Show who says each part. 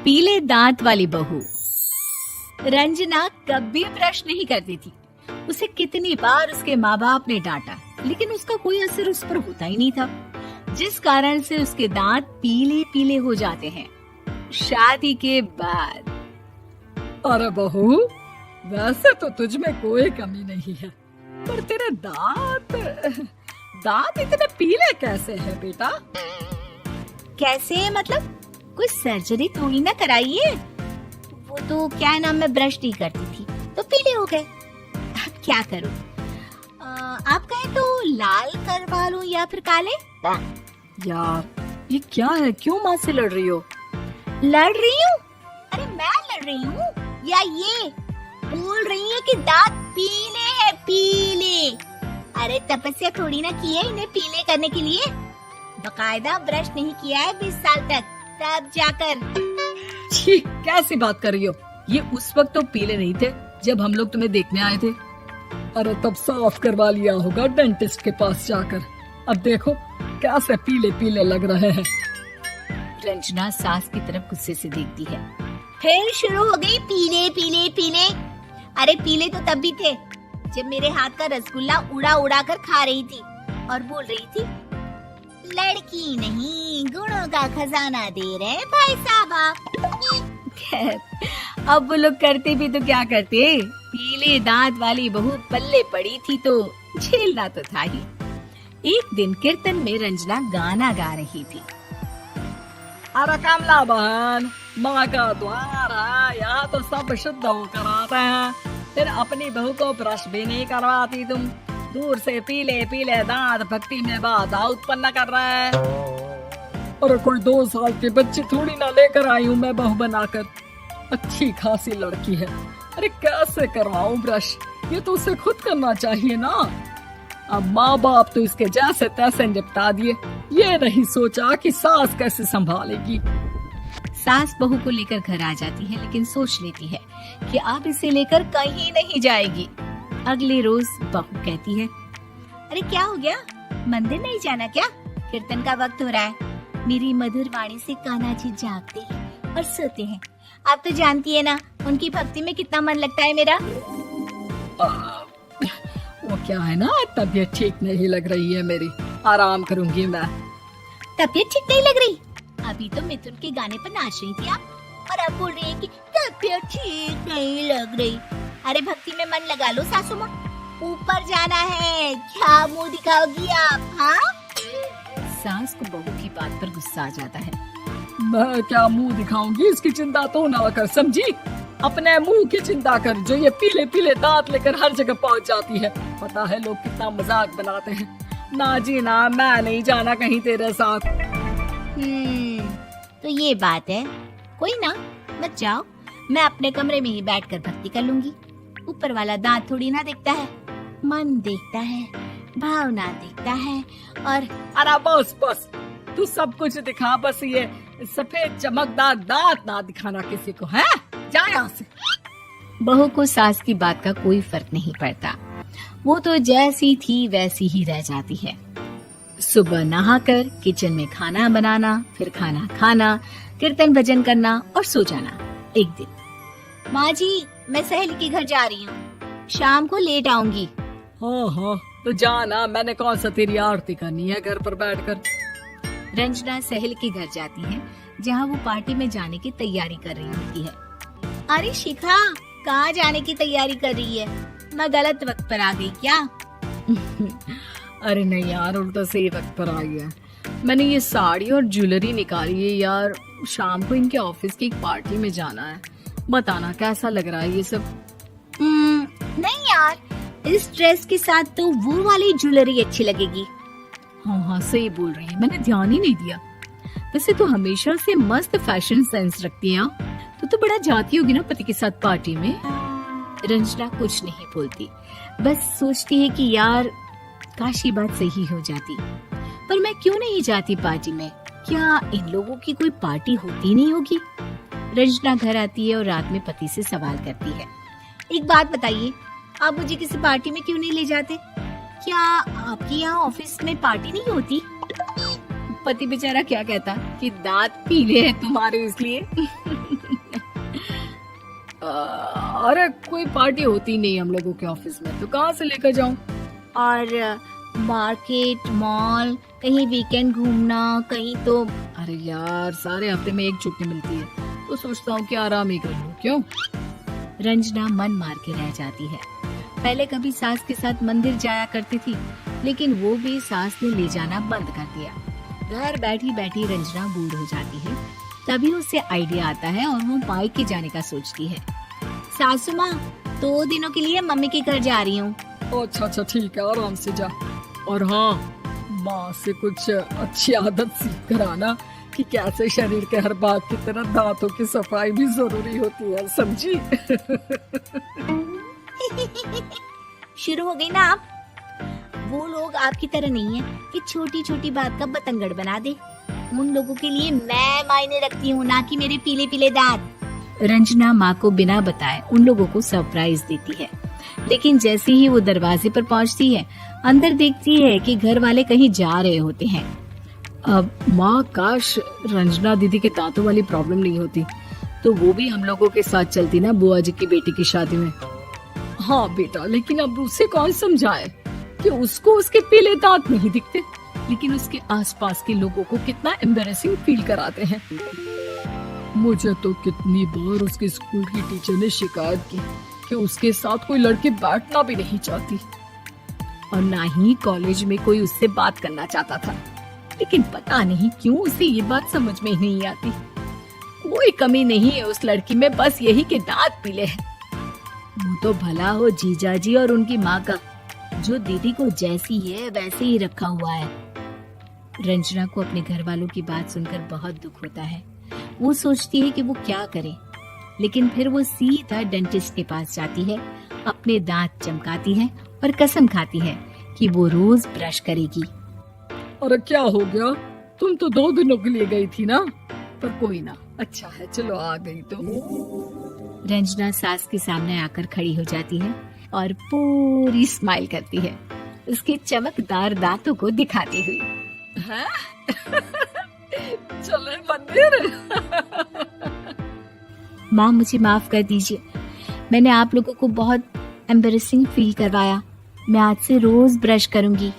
Speaker 1: पीले दांत वाली बहू। रंजना कभी ब्रश नहीं करती थी। उसे कितनी बार उसके माँ बाप ने डांटा, लेकिन उसका कोई असर उस पर होता ही नहीं था, जिस कारण से उसके दांत पीले पीले हो जाते हैं। शादी के बाद।
Speaker 2: अरे बहू, वैसे तो तुझ में कोई कमी नहीं है, पर तेरे दांत इतने पीले कैसे हैं बेटा?
Speaker 1: कैसे मतलब? कोई सर्जरी थोड़ी ना कराई है। वो तो क्या है ना, मैं ब्रश नहीं करती थी तो पीले हो गए। अब क्या करूं? आप कहें तो लाल करवा लूं या फिर काले?
Speaker 2: यार ये क्या है, क्यों माँ से लड़ रही हो?
Speaker 1: लड़ रही हूँ? अरे मैं लड़ रही हूँ या ये बोल रही है कि दांत पीले हैं, पीले। अरे तपस्या थोड़ी ना की है इन्हें पीले करने के लिए। बकायदा ब्रश नहीं किया है 20 साल तक, तब जाकर।
Speaker 2: छी, कैसी बात कर रही हो? ये उस वक्त तो पीले नहीं थे जब हम लोग तुम्हें देखने आए थे। अरे तब साफ करवा लिया होगा डेंटिस्ट के पास जाकर। अब देखो कैसे पीले पीले लग रहे हैं।
Speaker 1: रंजना सास की तरफ गुस्से से देखती है। फिर शुरू हो गई पीले पीले पीले। अरे पीले तो तब भी थे जब मेरे हाथ का रसगुल्ला उड़ा उड़ा कर खा रही थी और बोल रही थी, लड़की नहीं गुणों का खजाना दे रहे भाई साहब आप। खैर, अब वो लोग करते भी तो क्या करते, पीले दांत वाली बहू पल्ले पड़ी थी तो झेलना तो था ही। एक दिन कीर्तन में रंजना गाना गा रही थी।
Speaker 2: अरे कमला बहन, माँ का द्वार है, यहाँ तो सब शुद्ध होकर आते हैं, फिर अपनी बहू को ब्रश भी नहीं करवाती तुम। दूर से पीले पीले दांत भक्ति में बाधा उत्पन्न कर रहे हैं। अरे कोई 2 साल के बच्चे थोड़ी ना लेकर आई हूँ मैं बहू बनाकर। अच्छी खासी लड़की है, अरे कैसे करवाऊं ब्रश? ये तो उसे खुद करना चाहिए ना। अब माँ बाप तो इसके जैसे तैसे निपटा दिए, ये नहीं सोचा कि सास कैसे संभालेगी।
Speaker 1: सास बहू को लेकर घर आ जाती है, लेकिन सोच लेती है कि अब इसे लेकर कहीं नहीं जाएगी। अगले रोज बहू कहती है, अरे क्या हो गया, मंदिर नहीं जाना क्या? कीर्तन का वक्त हो रहा है। मेरी मधुर वाणी से कान्हा जी जागते हैं और सोते हैं। आप तो जानती है ना उनकी भक्ति में कितना मन लगता है मेरा।
Speaker 2: वो क्या है ना, तबीयत ठीक नहीं लग रही है मेरी, आराम करूंगी मैं।
Speaker 1: तबीयत ठीक नहीं लग रही? अभी तो मिथुन के गाने पर नाच रही थी आप, और अब बोल रही है कि तबीयत ठीक नहीं लग रही। अरे भक्ति में मन लगा लो सासू माँ, ऊपर जाना है, क्या मुंह दिखाओगी आप? हाँ? सास को बहू की बात पर गुस्सा आ जाता है।
Speaker 2: मैं क्या मुंह दिखाऊंगी, इसकी चिंता तो ना कर, समझी? अपने मुंह की चिंता कर, जो ये पीले पीले दांत लेकर हर जगह पहुंच जाती है। पता है लोग कितना मजाक बनाते हैं। ना जी ना, मैं नहीं जाना कहीं तेरे साथ।
Speaker 1: तो ये बात है, कोई ना, मत जाओ, मैं अपने कमरे में ही बैठकर भक्ति कर लूंगी। ऊपर वाला दांत थोड़ी ना देखता है, मन देखता है, भावना देखता है। और
Speaker 2: अरे बस बस, तू सब कुछ दिखा, बस ये सफेद चमकदार दांत ना दिखाना किसी को, है? जा यहाँ से।
Speaker 1: बहू को सास की बात का कोई फर्क नहीं पड़ता, वो तो जैसी थी वैसी ही रह जाती है। सुबह नहाकर किचन में खाना बनाना, फिर खाना खाना, कीर्तन भजन करना और सो जाना। एक दिन, माँ जी मैं सहेली के घर जा रही हूँ, शाम को लेट आऊंगी।
Speaker 2: हाँ हाँ, तो जाना, मैंने कौन सा तेरी आरती करनी है घर पर बैठकर।
Speaker 1: रंजना सहेली के घर जाती है, जहाँ वो पार्टी में जाने की तैयारी कर रही होती है। अरे शिखा, कहाँ जाने की तैयारी कर रही है? मैं गलत वक्त पर आ गई क्या?
Speaker 2: अरे नहीं यार, उल्टा सही वक्त पर आ गया। मैंने ये साड़ी और ज्वेलरी निकाली है यार, शाम को इनके ऑफिस की एक पार्टी में जाना है। बताना कैसा लग रहा है ये सब?
Speaker 1: नहीं यार, इस ड्रेस के साथ तो वो वाली ज्वेलरी अच्छी लगेगी।
Speaker 2: हाँ हाँ सही बोल रही है, मैंने ध्यान ही नहीं दिया। वैसे तो हमेशा से मस्त फैशन सेंस रखती है, तो बड़ा जाती होगी ना पति के साथ पार्टी में। रंजना कुछ नहीं बोलती, बस सोचती है कि यार काश ये बात सही हो जाती, पर मैं क्यों नहीं जाती पार्टी में? क्या इन लोगों की कोई पार्टी होती नहीं होगी? रंजना घर आती है और रात में पति से सवाल करती है, एक बात बताइए, आप मुझे किसी पार्टी में क्यों नहीं ले जाते? क्या आपके यहाँ ऑफिस में पार्टी नहीं होती?
Speaker 1: पति बेचारा क्या कहता कि दांत पीले हैं तुम्हारे इसलिए।
Speaker 2: अरे कोई पार्टी होती नहीं हम लोगों के ऑफिस में, तो कहाँ से लेकर जाऊं?
Speaker 1: और मार्केट, मॉल, कहीं वीकेंड घूमना, कहीं तो।
Speaker 2: अरे यार सारे हफ्ते में एक छुट्टी मिलती है, तो सोचता हूँ कि आराम ही कर लूं। क्यों?
Speaker 1: रंजना मन मार के रह जाती है। पहले कभी सास के साथ मंदिर जाया करती थी, लेकिन वो भी सास ने ले जाना बंद कर दिया। घर बैठी बैठी रंजना बोर हो जाती है। तभी उसे आइडिया आता है और वो मायके जाने का सोचती है। सासू माँ, 2 दिनों के लिए मम्मी के घर जा रही हूँ।
Speaker 2: अच्छा ठीक है, आराम से जा। और हाँ, माँ से कुछ अच्छी आदत सीख कर आना कि कैसे शरीर के हर भाग की तरह दांतों की सफाई भी जरूरी होती है, समझी?
Speaker 1: शुरू हो गई ना आप। वो लोग आपकी तरह नहीं है कि छोटी छोटी बात का बतंगड़ बना दे। उन लोगों के लिए मैं मायने रखती हूँ, ना कि मेरे पीले पीले दांत। रंजना माँ को बिना बताए उन लोगों को सरप्राइज देती है, लेकिन जैसे ही वो दरवाजे पर पहुँचती है, अंदर देखती है कि घर वाले कहीं जा रहे होते हैं।
Speaker 2: अब माँ, काश रंजना दीदी के दांतों वाली प्रॉब्लम नहीं होती, तो वो भी हम लोगों के साथ चलती ना बुआ जी की बेटी की शादी में। हाँ बेटा, लेकिन अब उसे कौन समझाए कि उसको उसके पीले दांत नहीं दिखते, लेकिन उसके आसपास के लोगों को कितना एम्बैरेसिंग फील कराते हैं। मुझे तो कितनी बार उसके स्कूल की टीचर ने शिकायत की कि उसके साथ कोई लड़की बैठना भी नहीं चाहती, और ना ही कॉलेज में कोई उससे बात करना चाहता था। लेकिन पता नहीं क्यों उसे ये बात समझ में ही नहीं आती। कोई कमी नहीं है उस लड़की में, बस यही कि दांत पीले हैं। वो तो भला हो जीजा जी और उनकी माँ का, जो दीदी को जैसी है वैसे ही रखा हुआ है। रंजना को अपने घर वालों की बात सुनकर बहुत दुख होता है। वो सोचती है कि वो क्या करे, लेकिन फिर वो सीधा डेंटिस्ट के पास जाती है, अपने दांत चमकाती है और कसम खाती है कि वो रोज ब्रश करेगी। अरे क्या हो गया? तुम तो 2 दिनों के लिए गई थी ना, पर कोई ना, अच्छा है, चलो आ गई तो। रंजना सास के सामने आकर खड़ी हो जाती है और पूरी स्माइल करती है, उसके चमकदार दांतों को दिखाती हुई। चले मंदिर। माँ, मुझे माफ कर दीजिए, मैंने आप लोगों को बहुत एम्बैरेसिंग फील करवाया। मैं आज से रोज ब्रश करूंगी।